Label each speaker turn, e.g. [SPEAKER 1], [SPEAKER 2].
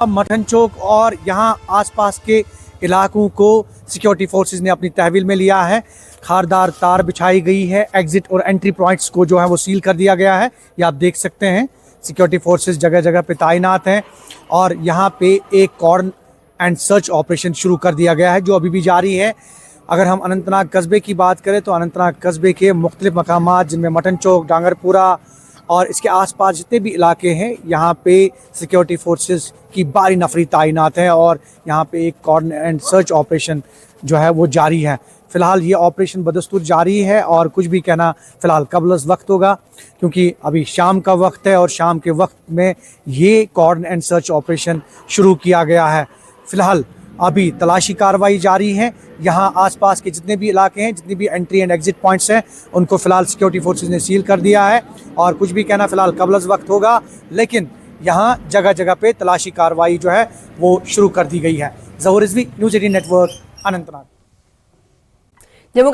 [SPEAKER 1] Mutton चौक और यहाँ आसपास के इलाकों को सिक्योरिटी फोर्सेस ने अपनी तहवील में लिया है। खारदार तार बिछाई गई है। एग्जिट और एंट्री पॉइंट्स को जो है वो सील कर दिया गया है। ये आप देख सकते हैं, सिक्योरिटी फोर्सेस जगह जगह पे तैनात हैं और यहाँ पे एक कॉर्न एंड सर्च ऑपरेशन शुरू कर दिया गया है जो अभी भी जारी है। अगर हम अनंतनाग कस्बे की बात करें तो अनंतनाग कस्बे के मुख्तलिफ मकामात जिनमें मटन चौक, डांगरपुरा और इसके आसपास जितने भी इलाके हैं, यहाँ पे सिक्योरिटी फोर्सेस की भारी नफरी तैनात है और यहाँ पे एक कॉर्न एंड सर्च ऑपरेशन जो है वो जारी है। फ़िलहाल ये ऑपरेशन बदस्तूर जारी है और कुछ भी कहना फ़िलहाल कबलस वक्त होगा, क्योंकि अभी शाम का वक्त है और शाम के वक्त में ये कॉर्न एंड सर्च ऑपरेशन शुरू किया गया है। फ़िलहाल अभी तलाशी कार्रवाई जारी है। यहाँ आसपास के जितने भी इलाके हैं, जितनी भी एंट्री एंड एग्जिट पॉइंट्स हैं, उनको फ़िलहाल सिक्योरिटी फोर्सेस ने सील कर दिया है और कुछ भी कहना फ़िलहाल कबलस वक्त होगा, लेकिन यहाँ जगह जगह पे तलाशी कार्रवाई जो है वो शुरू कर दी गई है। ज़हूर रिजवी, न्यूज़ 18 नेटवर्क, अनंतनाग।
[SPEAKER 2] जम्मू